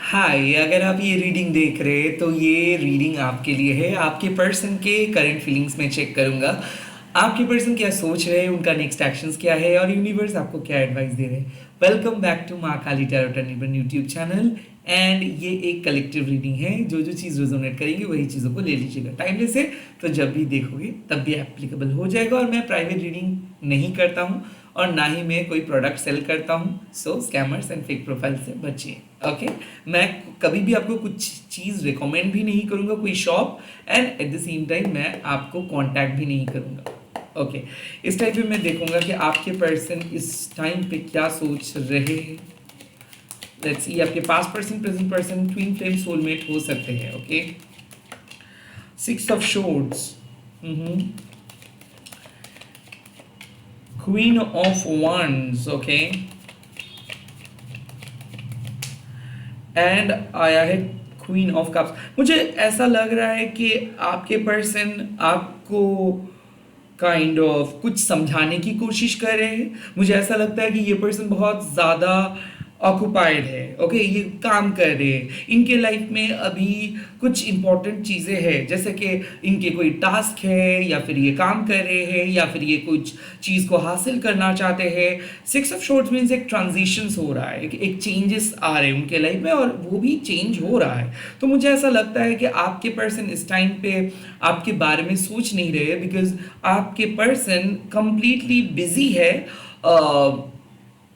हाय, अगर आप ये रीडिंग देख रहे हैं तो ये रीडिंग आपके लिए है। आपके पर्सन के करंट फीलिंग्स में चेक करूंगा। आपके पर्सन क्या सोच रहे हैं, उनका नेक्स्ट एक्शंस क्या है और यूनिवर्स आपको क्या एडवाइस दे रहे हैं। वेलकम बैक टू माँ काली टैरो टर्निबल यूट्यूब चैनल। एंड ये एक कलेक्टिव रीडिंग है। जो जो चीज़ रेजोनेट करेंगी वही चीज़ों को ले लीजिएगा टाइमलेस है। तो जब भी देखोगे तब भी एप्लीकेबल हो जाएगा। और मैं प्राइवेट रीडिंग नहीं करता हूँ और ना ही मैं कोई प्रोडक्ट सेल करता हूँ। सो स्कैमर्स एंड फेक प्रोफाइल से बचिए। ओके, मैं कभी भी आपको कुछ चीज़ रिकमेंड भी नहीं करूँगा, कोई shop, and at the same time मैं आपको कांटेक्ट भी नहीं करूँगा। ओके, इस टाइप में मैं देखूंगा कि आपके पर्सन इस टाइम पे क्या सोच रहे हैं। लेट्स सी, आपके past person, present person, twin flame, soulmate हो सकते हैं। Okay, 6 of swords, queen of wands, okay, and आया है क्वीन ऑफ कप्स। मुझे ऐसा लग रहा है कि आपके पर्सन आपको काइंड ऑफ कुछ समझाने की कोशिश कर रहे हैं। मुझे ऐसा लगता है कि ये पर्सन बहुत ज़्यादा ऑक्यूपाइड है। ओके, ये काम कर रहे हैं, इनके लाइफ में अभी कुछ इंपॉर्टेंट चीज़ें हैं, जैसे कि इनके कोई टास्क है या फिर ये काम कर रहे हैं या फिर ये कुछ चीज़ को हासिल करना चाहते हैं। 6 ऑफ शॉर्ट्स मीन्स एक ट्रांजिशंस हो रहा है, एक चेंजेस आ रहे हैं उनके लाइफ में और वो भी चेंज हो रहा है। तो मुझे ऐसा लगता है कि आपके पर्सन इस टाइम पे आपके बारे में सोच नहीं रहे, बिकॉज आपके पर्सन कंप्लीटली बिजी है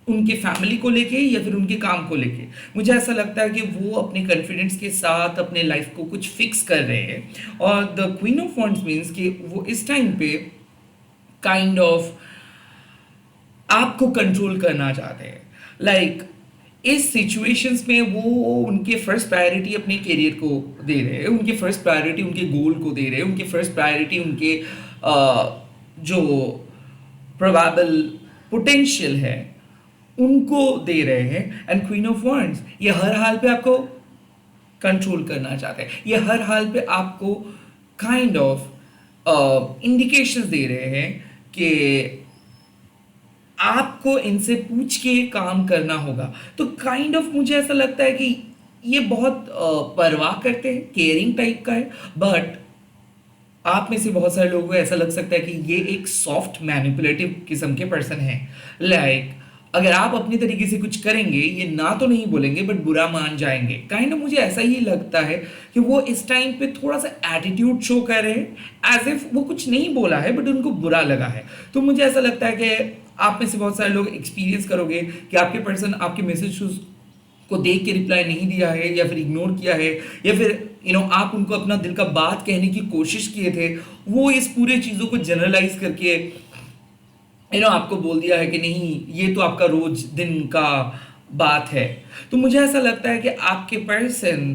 उनके फैमिली को लेके या फिर उनके काम को लेके। मुझे ऐसा लगता है कि वो अपने कॉन्फिडेंस के साथ अपने लाइफ को कुछ फिक्स कर रहे हैं। और the queen of wands means कि वो इस टाइम पे काइंड ऑफ आपको कंट्रोल करना चाहते हैं। लाइक इस सिचुएशंस में वो उनके फर्स्ट प्रायोरिटी अपने करियर को दे रहे हैं, उनके फर्स्ट प्रायोरिटी उनके गोल को दे रहे हैं, उनके फर्स्ट प्रायोरिटी उनके जो प्रोबेबल पोटेंशियल है उनको दे रहे हैं। एंड क्वीन ऑफ वॉन्ड्स ये हर हाल पे आपको कंट्रोल करना चाहते हैं, ये हर हाल पे आपको काइंड ऑफ इंडिकेशंस दे रहे हैं कि आपको इनसे पूछ के काम करना होगा। तो काइंड ऑफ मुझे ऐसा लगता है कि ये बहुत परवाह करते हैं, केयरिंग टाइप का है। बट आप में से बहुत सारे लोगों को ऐसा लग सकता है कि ये एक सॉफ्ट मैनिपुलेटिव किस्म के पर्सन है। लाइक अगर आप अपने तरीके से कुछ करेंगे ये ना तो नहीं बोलेंगे बट बुरा मान जाएंगे। काइंड ऑफ मुझे ऐसा ही लगता है कि वो इस टाइम पे थोड़ा सा एटीट्यूड शो कर रहे हैं, एज इफ वो कुछ नहीं बोला है बट उनको बुरा लगा है। तो मुझे ऐसा लगता है कि आप में से बहुत सारे लोग एक्सपीरियंस करोगे कि आपके पर्सन आपके मैसेज को देख के रिप्लाई नहीं दिया है या फिर इग्नोर किया है, या फिर आप उनको अपना दिल का बात कहने की कोशिश किए थे, वो इस पूरे चीज़ों को जनरलाइज करके आपको बोल दिया है कि नहीं ये तो आपका रोज दिन का बात है। तो मुझे ऐसा लगता है कि आपके पर्सन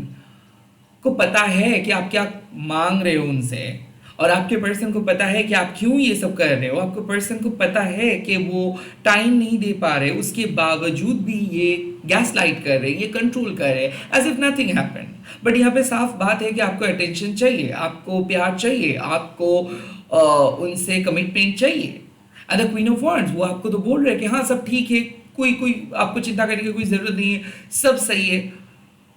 को पता है कि आप क्या मांग रहे हो उनसे, और आपके पर्सन को पता है कि आप क्यों ये सब कर रहे हो। आपके पर्सन को पता है कि वो टाइम नहीं दे पा रहे, उसके बावजूद भी ये गैस लाइट कर रहे, ये कंट्रोल कर रहे, as if nothing happened. But यहाँ पे साफ बात है कि आपको अटेंशन चाहिए, आपको प्यार चाहिए, आपको उनसे कमिटमेंट चाहिए। And the queen of wands वो आपको तो बोल रहे हैं कि हाँ सब ठीक है, कोई कोई आपको चिंता करने की कोई जरूरत नहीं है, सब सही है।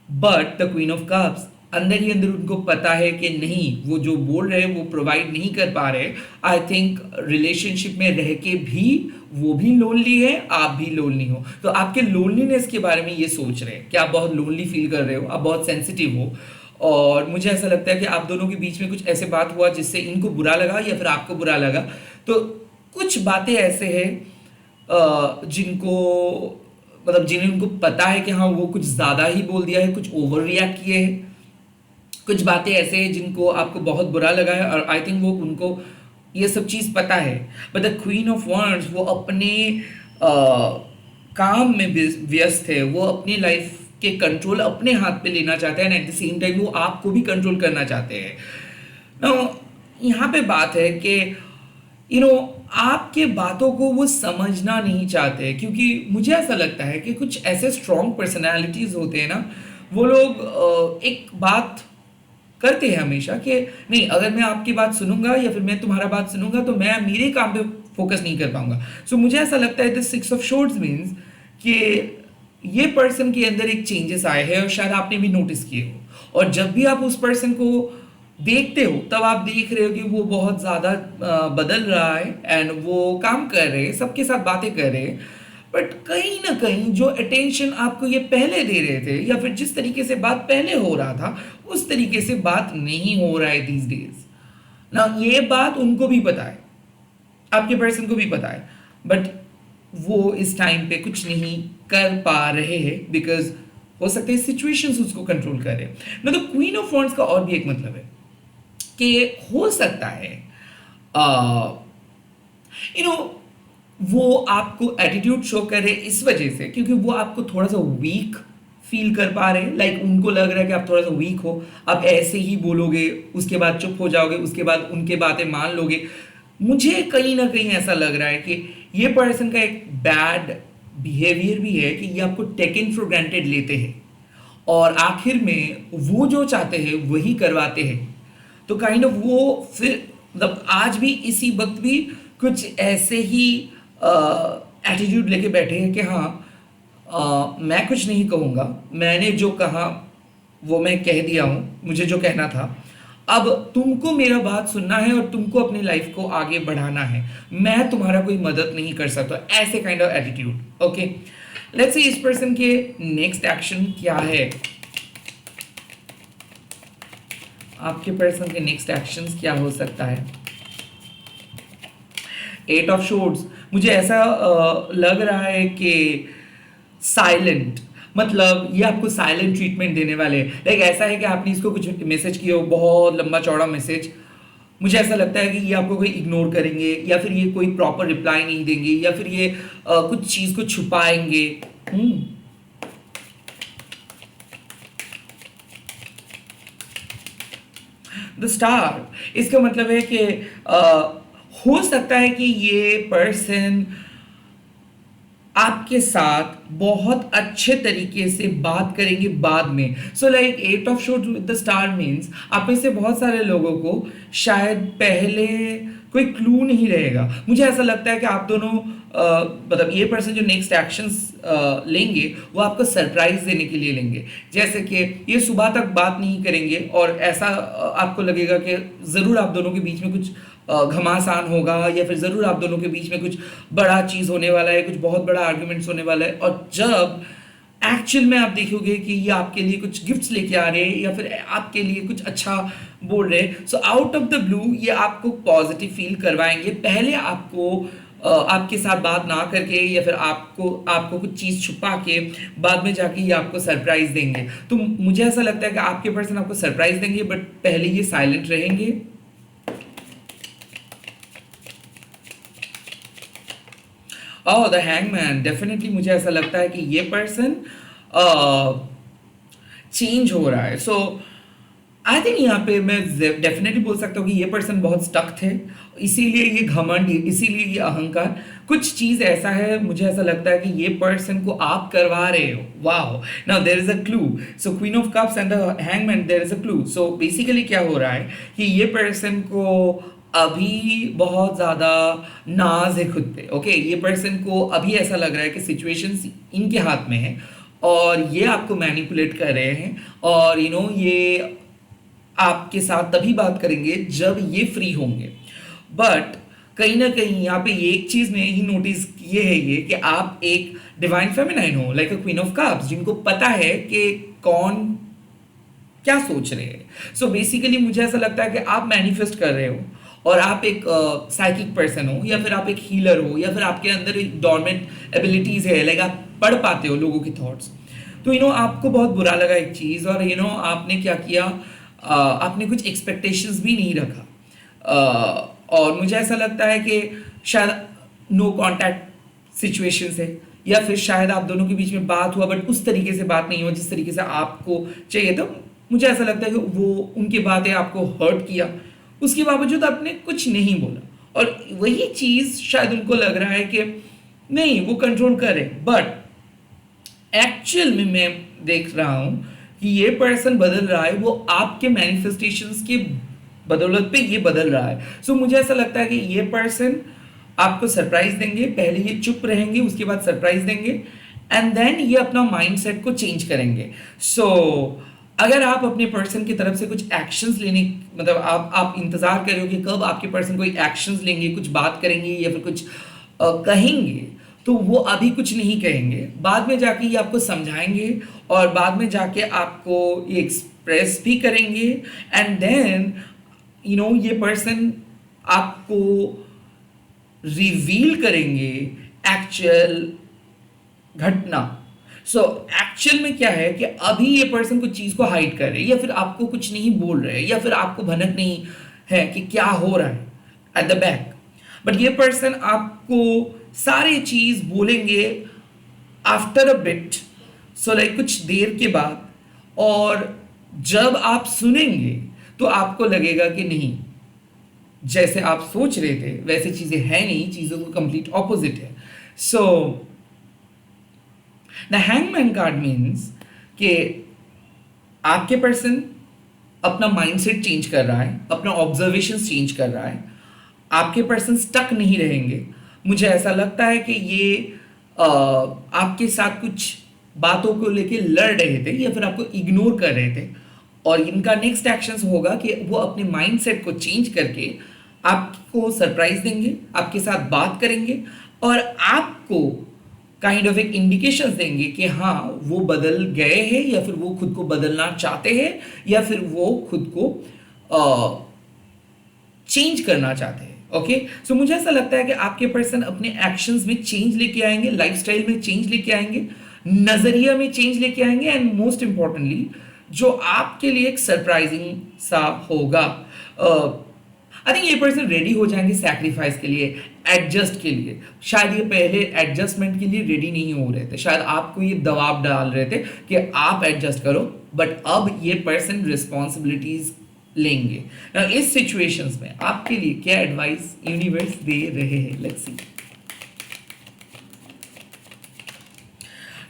But the queen of cups अंदर ही अंदर उनको पता है कि नहीं, वो जो बोल रहे हैं वो प्रोवाइड नहीं कर पा रहे। आई थिंक रिलेशनशिप में रह के भी वो भी लोनली है, आप भी लोनली हो। तो आपके लोनलीनेस के बारे में ये सोच रहे हैं कि आप बहुत लोनली फील कर रहे हो, आप बहुत सेंसिटिव हो। और मुझे ऐसा लगता है कि आप दोनों के बीच में कुछ ऐसे बात हुआ जिससे इनको बुरा लगा या फिर आपको बुरा लगा। तो कुछ बातें ऐसे हैं जिनको मतलब जिन्हें उनको पता है कि हाँ वो कुछ ज़्यादा ही बोल दिया है, कुछ ओवर रिएक्ट किए हैं। कुछ बातें ऐसे हैं जिनको आपको बहुत बुरा लगा है और आई थिंक वो उनको ये सब चीज़ पता है। But the queen of wands वो अपने काम में व्यस्त है, वो अपनी लाइफ के कंट्रोल अपने हाथ पे लेना चाहते हैं and at the same time वो आपको भी कंट्रोल करना चाहते हैं। नाउ यहाँ पे बात है कि आपके बातों को वो समझना नहीं चाहते, क्योंकि मुझे ऐसा लगता है कि कुछ ऐसे स्ट्रॉन्ग पर्सनालिटीज होते हैं ना, वो लोग एक बात करते हैं हमेशा कि नहीं, अगर मैं आपकी बात सुनूंगा या फिर मैं तुम्हारा बात सुनूंगा तो मैं मेरे काम पे फोकस नहीं कर पाऊंगा। सो मुझे ऐसा लगता है दिस 6 ऑफ शॉर्ट्स मीन्स कि ये पर्सन के अंदर एक चेंजेस आए हैं और शायद आपने भी नोटिस किए हो, और जब भी आप उस पर्सन को देखते हो तब आप देख रहे हो कि वो बहुत ज़्यादा बदल रहा है एंड वो काम कर रहे हैं, सबके साथ बातें कर रहे हैं, बट कहीं ना कहीं जो अटेंशन आपको ये पहले दे रहे थे या फिर जिस तरीके से बात पहले हो रहा था उस तरीके से बात नहीं हो रहा है दीज डेज ना। ये बात उनको भी पता है, आपके पर्सन को भी पता है, बट वो इस टाइम पे कुछ नहीं कर पा रहे हैं बिकॉज हो सकता है सिचुएशंस उसको कंट्रोल करे ना। तो क्वीन ऑफ वॉन्ड्स का और भी एक मतलब है कि हो सकता है यू नो वो आपको एटीट्यूड शो करे इस वजह से क्योंकि वो आपको थोड़ा सा वीक फील कर पा रहे हैं, लाइक उनको लग रहा है कि आप थोड़ा सा वीक हो, आप ऐसे ही बोलोगे उसके बाद चुप हो जाओगे, उसके बाद उनके बातें मान लोगे। मुझे कहीं ना कहीं ऐसा लग रहा है कि ये पर्सन का एक बैड बिहेवियर भी है कि ये आपको टेकन फॉर ग्रांटेड लेते हैं और आखिर में वो जो चाहते हैं वही करवाते हैं। तो काइंड ऑफ वो फिर मतलब आज भी इसी वक्त भी कुछ ऐसे ही एटीट्यूड लेके बैठे हैं कि हाँ मैं कुछ नहीं कहूँगा, मैंने जो कहा वो मैं कह दिया हूँ, मुझे जो कहना था, अब तुमको मेरा बात सुनना है और तुमको अपनी लाइफ को आगे बढ़ाना है, मैं तुम्हारा कोई मदद नहीं कर सकता, ऐसे kind of attitude. Okay, let's see इस पर्सन के नेक्स्ट एक्शन क्या है। आपके पर्सन के नेक्स्ट एक्शंस क्या हो सकता है। 8 ऑफ शोर्ड्स, मुझे ऐसा लग रहा है कि साइलेंट, मतलब ये आपको साइलेंट ट्रीटमेंट देने वाले, लाइक ऐसा है कि आपने इसको कुछ मैसेज किया हो, बहुत लंबा चौड़ा मैसेज, मुझे ऐसा लगता है कि ये आपको कोई इग्नोर करेंगे या फिर ये कोई प्रॉपर रिप्लाई नहीं देंगे या फिर ये कुछ चीज़ को छुपाएंगे। द स्टार, इसका मतलब है कि हो सकता है कि ये पर्सन आपके साथ बहुत अच्छे तरीके से बात करेंगे बाद में। So like 8 of swords with the star means आप में से बहुत सारे लोगों को शायद पहले कोई क्लू नहीं रहेगा। मुझे ऐसा लगता है कि आप दोनों मतलब ये पर्सन जो नेक्स्ट एक्शंस लेंगे वो आपको सरप्राइज देने के लिए लेंगे, जैसे कि ये सुबह तक बात नहीं करेंगे और ऐसा आपको लगेगा कि ज़रूर आप दोनों के बीच में कुछ घमासान होगा या फिर ज़रूर आप दोनों के बीच में कुछ बड़ा चीज़ होने वाला है, कुछ बहुत बड़ा आर्ग्यूमेंट्स होने वाला है, और जब एक्चुअल में आप देखोगे कि ये आपके लिए कुछ गिफ्ट्स लेके आ रहे हैं या फिर आपके लिए कुछ अच्छा बोल रहे हैं, so out of the blue ये आपको पॉजिटिव फील करवाएंगे। पहले आपको आपके साथ बात ना करके या फिर आपको कुछ चीज़ छुपा के बाद में जाके ये आपको सरप्राइज देंगे। तो मुझे ऐसा लगता है कि आपके पर्सन आपको सरप्राइज देंगे बट पहले ये साइलेंट रहेंगे। द हैंगमैन, डेफिनेटली मुझे ऐसा लगता है कि ये पर्सन चेंज हो रहा है। सो आई थिंक यहाँ पे मैं डेफिनेटली बोल सकता हूँ कि ये पर्सन बहुत स्टक थे, इसीलिए ये घमंड, इसीलिए ये अहंकार, कुछ चीज़ ऐसा है, मुझे ऐसा लगता है कि ये पर्सन को आप करवा रहे हो। Wow, now there is a clue. So queen of cups and the hangman, there is a clue. So basically क्या हो रहा है कि ये पर्सन को अभी बहुत ज़्यादा नाज है खुद पे। ओके, ये पर्सन को अभी ऐसा लग रहा है कि सिचुएशंस इनके हाथ में है और ये आपको मैनिपुलेट कर रहे हैं और ये आपके साथ तभी बात करेंगे जब ये फ्री होंगे। बट कहीं ना कहीं यहाँ पे एक चीज़ में ही नोटिस किए है ये कि आप एक डिवाइन फेमिनाइन हो, like a queen of cups, जिनको पता है कि कौन क्या सोच रहे हैं। सो बेसिकली मुझे ऐसा लगता है कि आप मैनिफेस्ट कर रहे हो और आप एक साइकिक पर्सन हो या फिर आप एक हीलर हो या फिर आपके अंदर एक डॉर्मेंट एबिलिटीज़ है, लाइक आप पढ़ पाते हो लोगों के थॉट्स। तो आपको बहुत बुरा लगा एक चीज़ और आपने क्या किया, आपने कुछ एक्सपेक्टेशंस भी नहीं रखा और मुझे ऐसा लगता है कि शायद नो कांटेक्ट सिचुएशंस है या फिर शायद आप दोनों के बीच में बात हुआ बट उस तरीके से बात नहीं हुआ जिस तरीके से आपको चाहिए। तो मुझे ऐसा लगता है कि वो उनकी बातें आपको हर्ट किया, उसके बावजूद आपने कुछ नहीं बोला और वही चीज़ शायद उनको लग रहा है कि नहीं वो कंट्रोल करे, बट एक्चुअल में मैं देख रहा हूँ कि ये पर्सन बदल रहा है, वो आपके मैनिफेस्टेशंस के बदौलत पे ये बदल रहा है। सो मुझे ऐसा लगता है कि ये पर्सन आपको सरप्राइज देंगे, पहले ये चुप रहेंगे उसके बाद सरप्राइज देंगे एंड देन ये अपना माइंडसेट को चेंज करेंगे. सो अगर आप अपने पर्सन की तरफ से कुछ एक्शंस लेने, मतलब आप इंतजार कर रहे हो कि कब आपके पर्सन कोई एक्शंस लेंगे, कुछ बात करेंगे या फिर कुछ कहेंगे, तो वो अभी कुछ नहीं कहेंगे. बाद में जाके ये आपको समझाएंगे और बाद में जाके आपको ये एक्सप्रेस भी करेंगे. एंड देन ये पर्सन आपको रिवील करेंगे एक्चुअल घटना. सो एक्चुअल में क्या है कि अभी ये पर्सन कुछ चीज को हाइड कर रहे हैं या फिर आपको कुछ नहीं बोल रहे हैं या फिर आपको भनक नहीं है कि क्या हो रहा है एट द बैक. बट ये पर्सन आपको सारी चीज बोलेंगे after a bit, so like कुछ देर के बाद. और जब आप सुनेंगे तो आपको लगेगा कि नहीं, जैसे आप सोच रहे थे वैसे चीजें हैं नहीं, चीजों को कंप्लीट ऑपोजिट है. So the hangman card means कि आपके पर्सन अपना माइंडसेट चेंज कर रहा है, अपना ऑब्जर्वेशन चेंज कर रहा है. आपके पर्सन स्टक नहीं रहेंगे. मुझे ऐसा लगता है कि ये आपके साथ कुछ बातों को लेके लड़ रहे थे या फिर आपको इग्नोर कर रहे थे, और इनका नेक्स्ट एक्शन होगा कि वो अपने माइंडसेट को चेंज करके आपको सरप्राइज देंगे, आपके साथ बात करेंगे और आपको काइंड ऑफ एक इंडिकेशन देंगे कि हाँ वो बदल गए हैं या फिर वो खुद को बदलना चाहते हैं या फिर वो खुद को चेंज करना चाहते हैं. ओके, सो मुझे ऐसा लगता है कि आपके पर्सन अपने एक्शंस में चेंज लेके आएंगे, लाइफस्टाइल में चेंज लेके आएंगे, नजरिया में चेंज लेके आएंगे, एंड मोस्ट इंपॉर्टेंटली जो आपके लिए एक सरप्राइजिंग सा होगा. आई थिंक ये पर्सन रेडी हो जाएंगे सैक्रिफाइस के लिए, एडजस्ट के लिए. शायद ये पहले एडजस्टमेंट के लिए रेडी नहीं हो रहे थे, शायद आपको ये दबाव डाल रहे थे कि आप एडजस्ट करो, बट अब ये पर्सन रिस्पॉन्सिबिलिटीज लेंगे. Now, इस सिचुएशंस में आपके लिए क्या एडवाइस यूनिवर्स दे रहे हैं, लेट्स सी.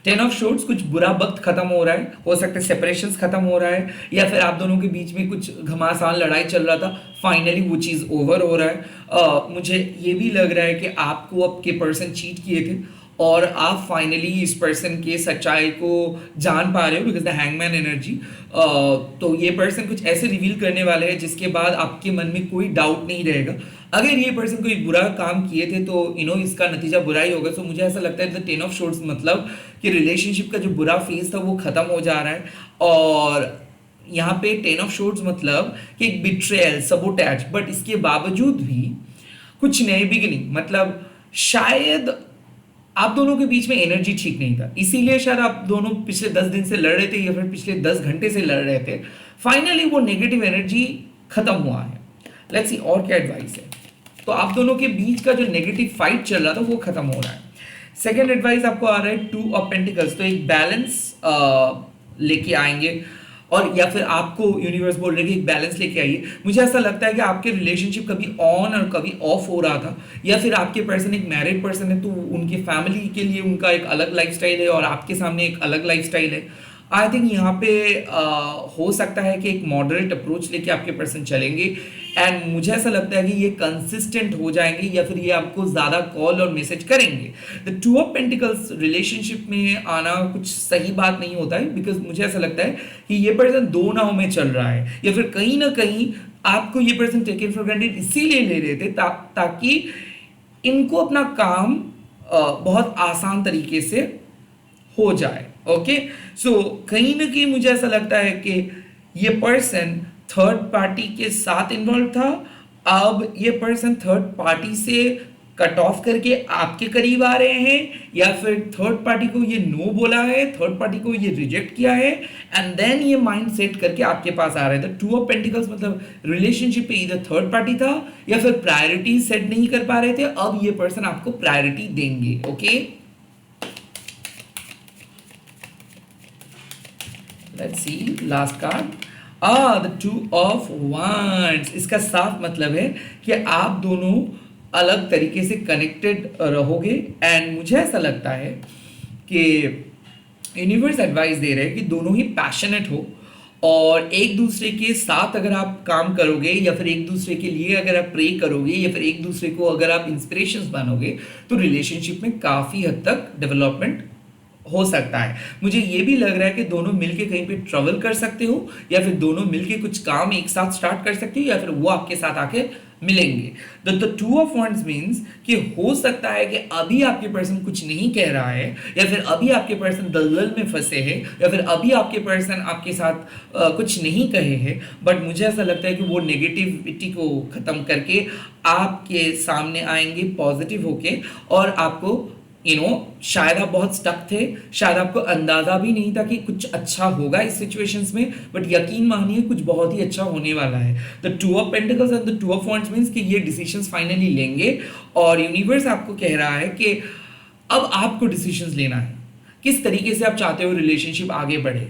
10 ऑफ शॉर्ट्स, कुछ बुरा वक्त खत्म हो रहा है, हो सकता है सेपरेशंस खत्म हो रहा है या फिर आप दोनों के बीच में कुछ घमासान लड़ाई चल रहा था, फाइनली वो चीज़ ओवर हो रहा है. मुझे ये भी लग रहा है कि आपको आपके पर्सन चीट किए थे और आप फाइनली इस पर्सन के सच्चाई को जान पा रहे हो बिकॉज द हैंगमैन एनर्जी. तो ये पर्सन कुछ ऐसे रिवील करने वाले हैं जिसके बाद आपके मन में कोई डाउट नहीं रहेगा. अगर ये पर्सन कोई बुरा काम किए थे तो इसका नतीजा बुरा ही होगा. सो मुझे ऐसा लगता है द 10 ऑफ शॉर्ट्स मतलब कि रिलेशनशिप का जो बुरा फेज था वो खत्म हो जा रहा है. और यहाँ पे 10 ऑफ शॉर्ट्स मतलब कि एक बिट्रेयल, सबोटैज, बट इसके बावजूद भी कुछ नए बिगिनिंग. मतलब शायद आप दोनों के बीच में एनर्जी ठीक नहीं था, इसीलिए शायद आप दोनों पिछले 10 दिन से लड़ रहे थे या फिर पिछले 10 घंटे से लड़ रहे थे. फाइनली वो नेगेटिव एनर्जी खत्म हुआ है. लेट्स सी और क्या एडवाइस है. तो आप दोनों के बीच का जो नेगेटिव फाइट चल रहा था वो खत्म हो रहा है. सेकेंड एडवाइस आपको आ रहा है 2 ऑफ पेंटिकल्स. तो एक बैलेंस लेके आएंगे, और या फिर आपको यूनिवर्स बोल रहे हैं कि एक बैलेंस लेके आइए. मुझे ऐसा लगता है कि आपके रिलेशनशिप कभी ऑन और कभी ऑफ हो रहा था, या फिर आपके पर्सन एक मैरिड पर्सन है तो उनके फैमिली के लिए उनका एक अलग लाइफस्टाइल है और आपके सामने एक अलग लाइफस्टाइल है. आई थिंक यहाँ पे हो सकता है कि एक मॉडरेट अप्रोच लेके आपके पर्सन चलेंगे, एंड मुझे ऐसा लगता है कि ये कंसिस्टेंट हो जाएंगे या फिर ये आपको ज़्यादा कॉल और मैसेज करेंगे. द 2 ऑफ पेंटिकल्स रिलेशनशिप में आना कुछ सही बात नहीं होता है, बिकॉज मुझे ऐसा लगता है कि ये पर्सन दो नाव में चल रहा है, या फिर कहीं ना कहीं आपको ये पर्सन टेकन फॉर ग्रांटेड इसीलिए ले रहे थे ताकि इनको अपना काम बहुत आसान तरीके से हो जाए. ओके, सो कहीं ना कहीं मुझे ऐसा लगता है कि ये पर्सन थर्ड पार्टी के साथ इन्वॉल्व था. अब ये पर्सन थर्ड पार्टी से कट ऑफ करके आपके करीब आ रहे हैं, या फिर थर्ड पार्टी को ये नो बोला है, थर्ड पार्टी को ये रिजेक्ट किया है, एंड देन ये माइंड सेट करके आपके पास आ रहे थे. 2 ऑफ पेंटिकल्स मतलब रिलेशनशिप पे इधर थर्ड पार्टी था या फिर प्रायोरिटी सेट नहीं कर पा रहे थे. अब ये पर्सन आपको प्रायोरिटी देंगे. Okay, let's see last card. The 2 of wands. इसका साफ मतलब है कि आप दोनों अलग तरीके से कनेक्टेड रहोगे, एंड मुझे ऐसा लगता है कि यूनिवर्स एडवाइस दे रहे हैं कि दोनों ही पैशनेट हो, और एक दूसरे के साथ अगर आप काम करोगे या फिर एक दूसरे के लिए अगर आप प्रे करोगे या फिर एक दूसरे को अगर आप इंस्पिरेशंस बनोगे तो रिलेशनशिप में काफ़ी हद तक डेवलपमेंट हो सकता है। मुझे ये भी लग रहा है कि दोनों मिलके कहीं पे ट्रैवल कर सकते हो, या फिर दोनों मिलके कुछ काम एक साथ स्टार्ट कर सकते हो, या फिर वो आपके साथ आके मिलेंगे। The two of wands means कि हो सकता है कि अभी आपके पर्सन कुछ नहीं कह रहा है, या फिर अभी आपके पर्सन दलदल में फंसे हैं, या फिर अभी आपके पर्सन आपके साथ कुछ नहीं कहे हैं, बट मुझे ऐसा लगता है कि वो नेगेटिविटी को ख़त्म करके आपके सामने आएंगे पॉजिटिव होके, और आपको शायद आप बहुत स्टक थे, शायद आपको अंदाजा भी नहीं था कि कुछ अच्छा होगा इस सिचुएशंस में, बट यकीन मानिए कुछ बहुत ही अच्छा होने वाला है। The two of pentacles and the two of wands means कि ये डिसीजंस फाइनली लेंगे, और यूनिवर्स आपको कह रहा है कि अब आपको डिसीजंस लेना है किस तरीके से आप चाहते हो रिलेशनशिप आगे बढ़े।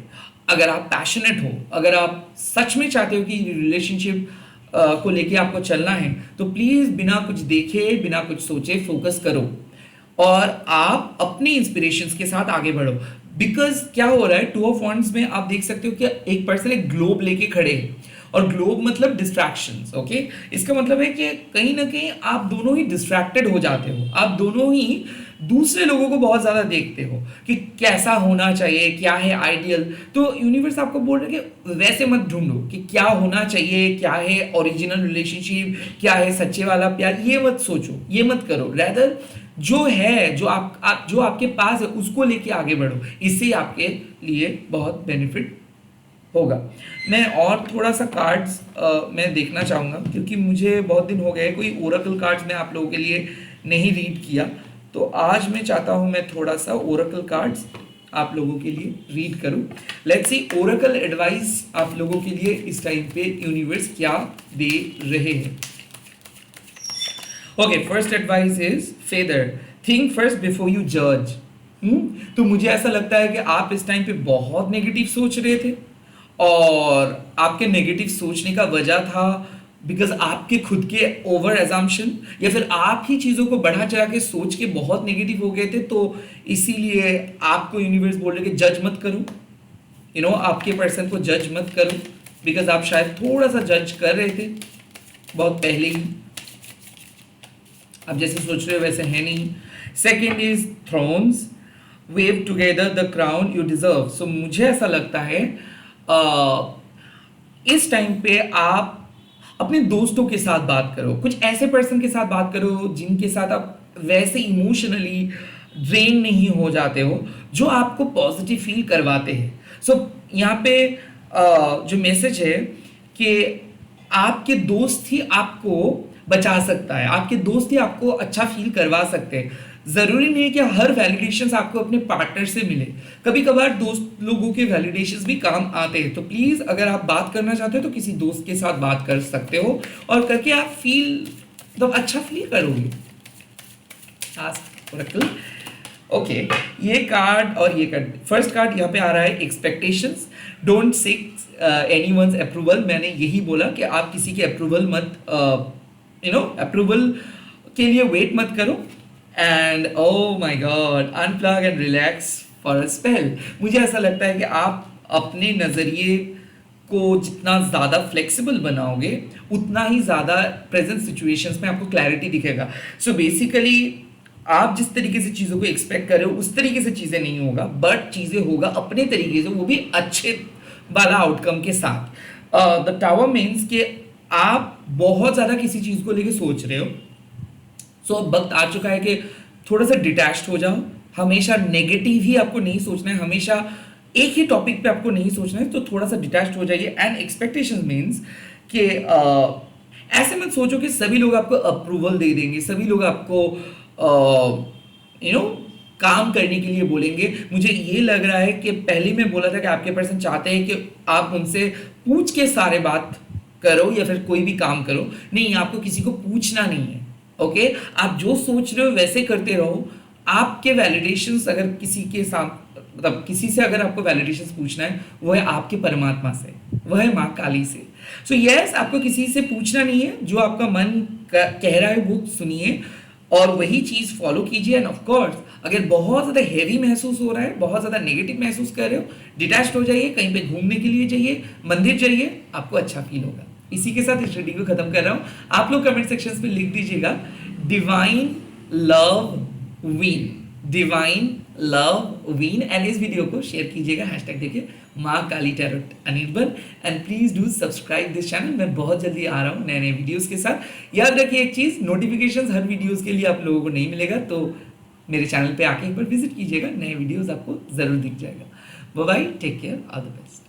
अगर आप पैशनेट हो, अगर आप सच में चाहते हो कि रिलेशनशिप को लेके आपको चलना है, तो प्लीज बिना कुछ देखे, बिना कुछ सोचे फोकस करो और आप अपनी इंस्पिरेशंस के साथ आगे बढ़ो। बिकॉज क्या हो रहा है, टू ऑफ वॉन्ड्स में आप देख सकते हो कि एक पर्सन एक ग्लोब लेके खड़े हैं, और ग्लोब मतलब डिस्ट्रैक्शंस। ओके, इसका मतलब है कि कहीं ना कहीं आप दोनों ही डिस्ट्रैक्टेड हो जाते हो, आप दोनों ही दूसरे लोगों को बहुत ज्यादा देखते हो कि कैसा होना चाहिए, क्या है आइडियल। तो यूनिवर्स आपको बोल रहा है कि वैसे मत ढूंढो कि क्या होना चाहिए, क्या है ओरिजिनल रिलेशनशिप, क्या है सच्चे वाला प्यार, ये मत सोचो, ये मत करो। रेदर जो है, जो आपके पास है उसको लेके आगे बढ़ो, इससे आपके लिए बहुत बेनिफिट होगा। मैं और थोड़ा सा कार्ड्स मैं देखना चाहूँगा, क्योंकि मुझे बहुत दिन हो गए कोई ओरेकल कार्ड्स मैं आप लोगों के लिए नहीं रीड किया, तो आज मैं चाहता हूँ मैं थोड़ा सा ओरेकल कार्ड्स आप लोगों के लिए रीड करूँ। लेट्स सी ओरेकल एडवाइस आप लोगों के लिए इस टाइम पे यूनिवर्स क्या दे रहे हैं। Okay, first advice is feather, think first before you जज। तो मुझे ऐसा लगता है कि आप इस टाइम पे बहुत नेगेटिव सोच रहे थे, और आपके नेगेटिव सोचने का वजह था बिकॉज आपके खुद के ओवर एजम्पशन, या फिर आप ही चीज़ों को बढ़ा चढ़ा के सोच के बहुत नेगेटिव हो गए थे। तो इसीलिए आपको यूनिवर्स बोल रहे कि जज मत करो, आपके पर्सन को जज मत करो, बिकॉज आप शायद थोड़ा सा जज कर रहे थे बहुत पहले ही, अब जैसे सोच रहे हो वैसे है नहीं। Second is thrones, weave together the crown you deserve. So मुझे ऐसा लगता है इस टाइम पे आप अपने दोस्तों के साथ बात करो, कुछ ऐसे पर्सन के साथ बात करो जिनके साथ आप वैसे इमोशनली ड्रेन नहीं हो जाते हो, जो आपको पॉजिटिव फील करवाते हैं। सो यहाँ पे जो मैसेज है कि आपके दोस्त ही आपको बचा सकता है, आपके दोस्त ही आपको अच्छा फील करवा सकते हैं। जरूरी नहीं है कि हर वैलिडेशंस आपको अपने पार्टनर से मिले, कभी कभार दोस्त लोगों के वैलिडेशंस भी काम आते हैं। तो प्लीज अगर आप बात करना चाहते हो तो किसी दोस्त के साथ बात कर सकते हो, और करके आप फील मतलब अच्छा फील करोगे। ओके, ये कार्ड और ये कार्ड, फर्स्ट कार्ड यहाँ पे आ रहा है expectations, don't seek anyone's approval. मैंने यही बोला कि आप किसी के अप्रूवल मत अप्रूवल के लिए वेट मत करो। And oh my God, unplug and relax for a spell. मुझे ऐसा लगता है कि आप अपने नज़रिए को जितना ज़्यादा फ्लेक्सिबल बनाओगे, उतना ही ज़्यादा प्रेजेंट सिचुएशंस में आपको क्लैरिटी दिखेगा। सो बेसिकली आप जिस तरीके से चीज़ों को एक्सपेक्ट कर रहे हो उस तरीके से चीज़ें नहीं होगा, बट चीज़ें होगा अपने तरीके से, वो भी अच्छे वाला आउटकम के साथ। द टावर मीन्स कि आप बहुत ज़्यादा किसी चीज़ को लेके सोच रहे हो। सो अब वक्त आ चुका है कि थोड़ा सा डिटैच्ड हो जाओ, हमेशा नेगेटिव ही आपको नहीं सोचना है, हमेशा एक ही टॉपिक पे आपको नहीं सोचना है, तो थोड़ा सा डिटैच्ड हो जाइए। एंड एक्सपेक्टेशन मीन्स कि ऐसे मत सोचो कि सभी लोग आपको अप्रूवल दे देंगे, सभी लोग आपको काम करने के लिए बोलेंगे। मुझे ये लग रहा है कि पहले मैं बोला था कि आपके पर्सन चाहते हैं कि आप उनसे पूछ के सारे बात करो या फिर कोई भी काम करो। नहीं, आपको किसी को पूछना नहीं है। ओके, आप जो सोच रहे हो वैसे करते रहो। आपके वैलिडेशंस अगर किसी के साथ, मतलब किसी से अगर आपको वैलिडेशंस पूछना है, वो है आपके परमात्मा से, वह है माँ काली से। सो यस, आपको किसी से पूछना नहीं है, जो आपका मन कह रहा है वो सुनिए और वही चीज़ फॉलो कीजिए। एंड ऑफ कोर्स अगर बहुत ज़्यादा हैवी महसूस हो रहा है, बहुत ज़्यादा नेगेटिव महसूस कर रहे हो, डिटैच्ड हो जाइए, कहीं पे घूमने के लिए जाइए, मंदिर जाइए, आपको अच्छा फील होगा। इसी के साथ इस रीडिंग को खत्म कर रहा हूँ। आप लोग कमेंट सेक्शन में लिख दीजिएगा divine love win. Divine love win. And इस वीडियो को शेयर कीजिएगा हैशटैग देखिए माँ Kali tarot Anirban. And please do subscribe this channel. मैं बहुत जल्दी आ रहा हूँ नए नए वीडियोस के साथ। याद रखिए एक चीज़, नोटिफिकेशंस हर वीडियोस के लिए आप लोगों को नहीं मिलेगा, तो मेरे चैनल पे आके एक बार विजिट कीजिएगा, नए वीडियोस आपको ज़रूर दिख जाएगा। Bye bye, take care, all the best.